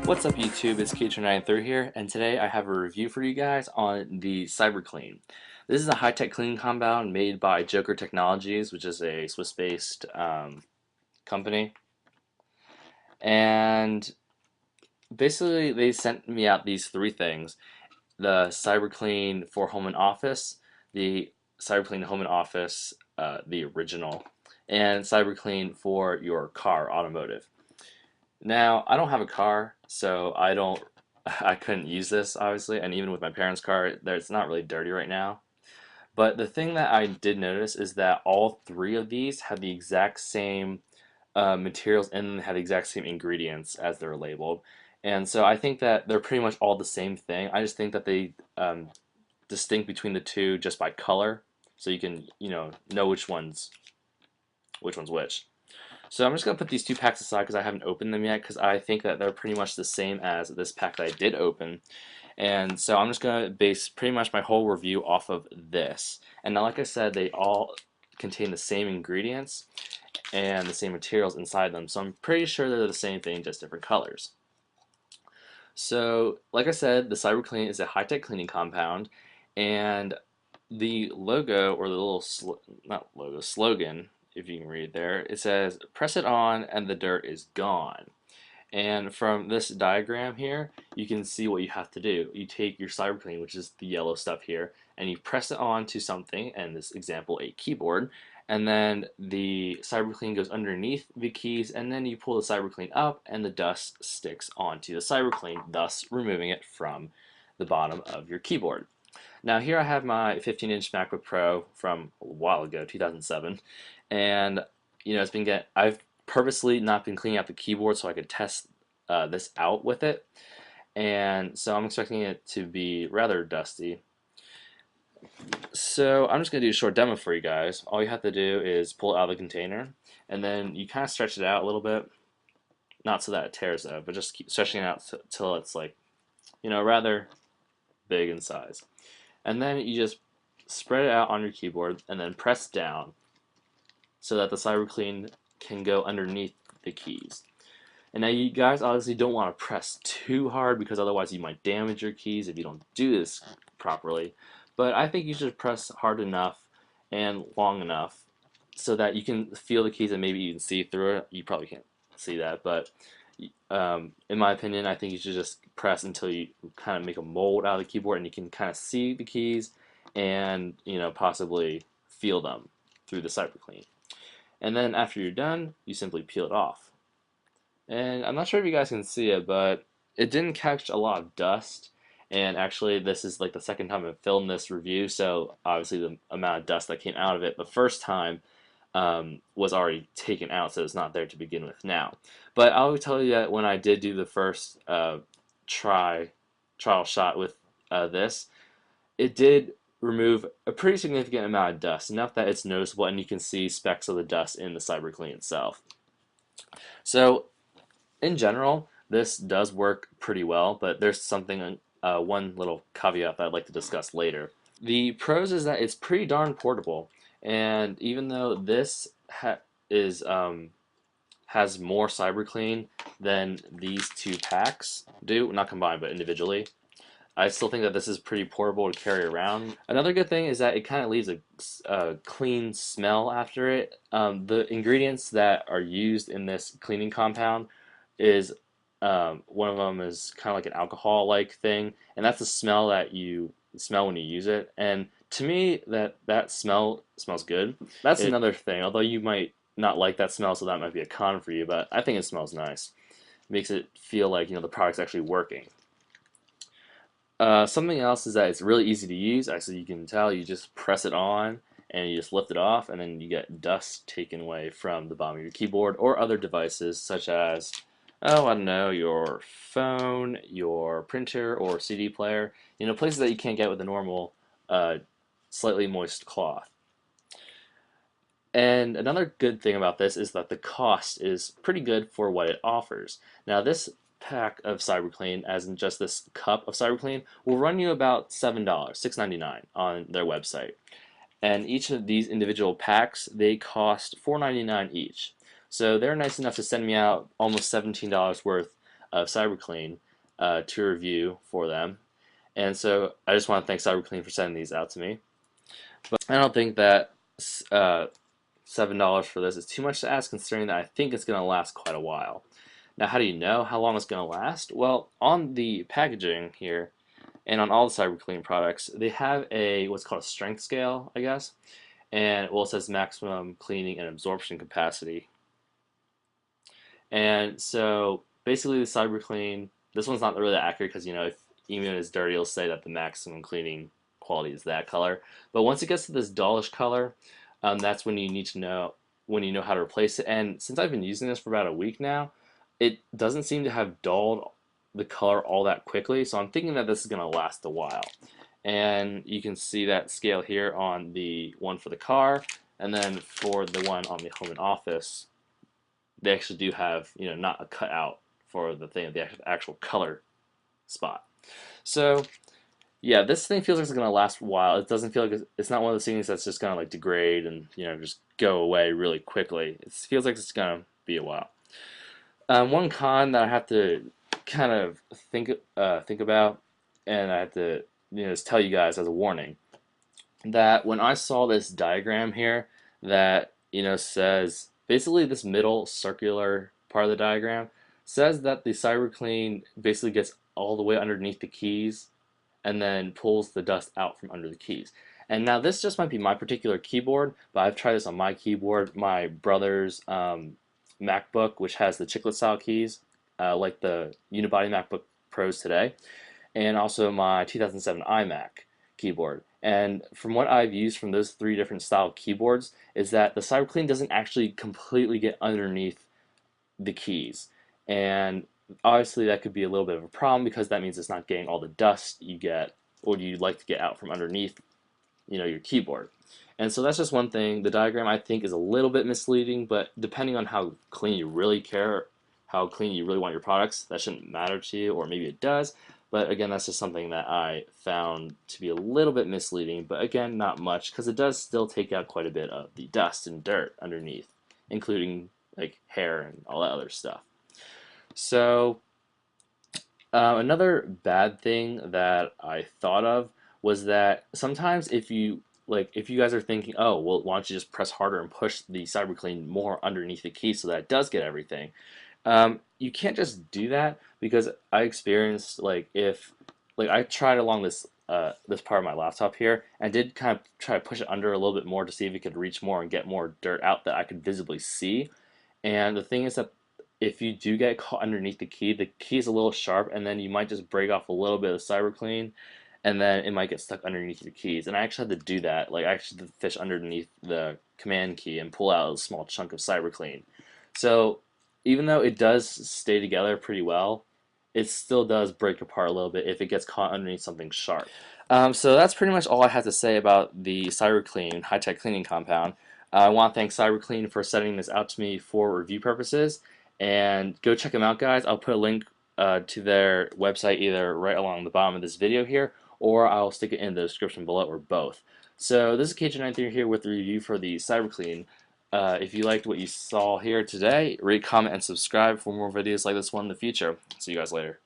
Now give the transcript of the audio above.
What's up YouTube, it's Keacher93 here, and today I have a review for you guys on the CyberClean. This is a high-tech cleaning compound made by Joker Technologies, which is a Swiss-based company. And basically they sent me out these three things: the CyberClean for Home and Office, the CyberClean Home and Office, the original, and CyberClean for your car, automotive. Now, I don't have a car, so I couldn't use this obviously, and even with my parents' car, it's not really dirty right now. But the thing that I did notice is that all three of these have the exact same materials and have the exact same ingredients as they're labeled. And so I think that they're pretty much all the same thing. I just think that they distinct between the two just by color, so you can know which one's which. So I'm just going to put these two packs aside because I haven't opened them yet, because I think that they're pretty much the same as this pack that I did open. And so I'm just going to base pretty much my whole review off of this. And now, like I said, they all contain the same ingredients and the same materials inside them. So I'm pretty sure they're the same thing, just different colors. So, like I said, the CyberClean is a high-tech cleaning compound, and the logo, or the little not logo, slogan, if you can read there, it says press it on and the dirt is gone. And from this diagram here, you can see what you have to do. You take your CyberClean, which is the yellow stuff here, and you press it on to something, in this example a keyboard, and then the CyberClean goes underneath the keys, and then you pull the CyberClean up and the dust sticks onto the CyberClean, thus removing it from the bottom of your keyboard. Now here I have my 15-inch MacBook Pro from a while ago, 2007, and I've purposely not been cleaning out the keyboard so I could test this out with it, and so I'm expecting it to be rather dusty. So I'm just going to do a short demo for you guys. All you have to do is pull it out of the container, and then you kind of stretch it out a little bit, not so that it tears though, but just keep stretching it out till it's like, rather big in size. And then you just spread it out on your keyboard and then press down so that the CyberClean can go underneath the keys. And now you guys obviously don't want to press too hard, because otherwise you might damage your keys if you don't do this properly. But I think you should press hard enough and long enough so that you can feel the keys and maybe even see through it. You probably can't see that, but in my opinion, I think you should just press until you kind of make a mold out of the keyboard and you can kind of see the keys and possibly feel them through the CyberClean. And then after you're done, you simply peel it off. And I'm not sure if you guys can see it, but it didn't catch a lot of dust. And actually, this is like the second time I've filmed this review, so obviously the amount of dust that came out of it the first time was already taken out, so it's not there to begin with now. But I'll tell you that when I did do the first trial shot with this, it did remove a pretty significant amount of dust, enough that it's noticeable, and you can see specks of the dust in the CyberClean itself. So in general, this does work pretty well, but there's one little caveat that I'd like to discuss later. The pros is that it's pretty darn portable, and even though this is has more CyberClean than these two packs do, not combined but individually, I still think that this is pretty portable to carry around. Another good thing is that it kind of leaves a clean smell after it. The ingredients that are used in this cleaning compound is one of them is kind of like an alcohol-like thing, and that's the smell that you smell when you use it. And to me, that smell smells good. That's another thing. Although you might not like that smell, so that might be a con for you, but I think it smells nice. It makes it feel like the product's actually working. Something else is that it's really easy to use. Actually, you can tell, you just press it on and you just lift it off, and then you get dust taken away from the bottom of your keyboard or other devices, such as, oh, I don't know, your phone, your printer, or CD player. Places that you can't get with a normal, slightly moist cloth. And another good thing about this is that the cost is pretty good for what it offers. Now, this pack of CyberClean, as in just this cup of CyberClean, will run you about $7, $6.99 on their website. And each of these individual packs, they cost $4.99 each. So they're nice enough to send me out almost $17 worth of CyberClean to review for them. And so I just want to thank CyberClean for sending these out to me. But I don't think that $7 for this is too much to ask, considering that I think it's going to last quite a while. Now, how do you know how long it's going to last? Well, on the packaging here, and on all the CyberClean products, they have a what's called a strength scale, I guess. And well, it says maximum cleaning and absorption capacity. And so basically, the CyberClean, this one's not really accurate because if even it's dirty, it'll say that the maximum cleaning quality is that color. But once it gets to this dullish color, that's when you need to know when you know how to replace it. And since I've been using this for about a week now, it doesn't seem to have dulled the color all that quickly. So I'm thinking that this is going to last a while. And you can see that scale here on the one for the car, and then for the one on the home and office, they actually do have not a cutout for the actual color spot. So yeah, this thing feels like it's gonna last a while. It doesn't feel like it's not one of those things that's just gonna like degrade and just go away really quickly. It feels like it's gonna be a while. One con that I have to kind of think about, and I have to just tell you guys as a warning, that when I saw this diagram here that says basically this middle circular part of the diagram says that the CyberClean basically gets all the way underneath the keys and then pulls the dust out from under the keys. And now this just might be my particular keyboard, but I've tried this on my keyboard, my brother's MacBook, which has the chiclet style keys, like the unibody MacBook Pros today, and also my 2007 iMac keyboard. And from what I've used from those three different style keyboards is that the CyberClean doesn't actually completely get underneath the keys. And obviously that could be a little bit of a problem because that means it's not getting all the dust you get or you'd like to get out from underneath your keyboard. And so that's just one thing. The diagram I think is a little bit misleading, but depending on how clean you really care, how clean you really want your products, that shouldn't matter to you, or maybe it does. But again, that's just something that I found to be a little bit misleading, but again, not much, because it does still take out quite a bit of the dust and dirt underneath, including like hair and all that other stuff. So another bad thing that I thought of was that sometimes if you guys are thinking, oh well, why don't you just press harder and push the CyberClean more underneath the key so that it does get everything. You can't just do that because I experienced if I tried along this part of my laptop here and did kind of try to push it under a little bit more to see if it could reach more and get more dirt out that I could visibly see. And the thing is that if you do get caught underneath the key is a little sharp, and then you might just break off a little bit of CyberClean, and then it might get stuck underneath your keys. And I actually had to do that. I actually had to fish underneath the command key and pull out a small chunk of CyberClean. So even though it does stay together pretty well, it still does break apart a little bit if it gets caught underneath something sharp. So that's pretty much all I have to say about the CyberClean high-tech cleaning compound. I want to thank CyberClean for sending this out to me for review purposes, and go check them out, guys. I'll put a link to their website either right along the bottom of this video here, or I'll stick it in the description below, or both. So this is KJ93 here with the review for the CyberClean. If you liked what you saw here today, rate, comment, and subscribe for more videos like this one in the future. See you guys later.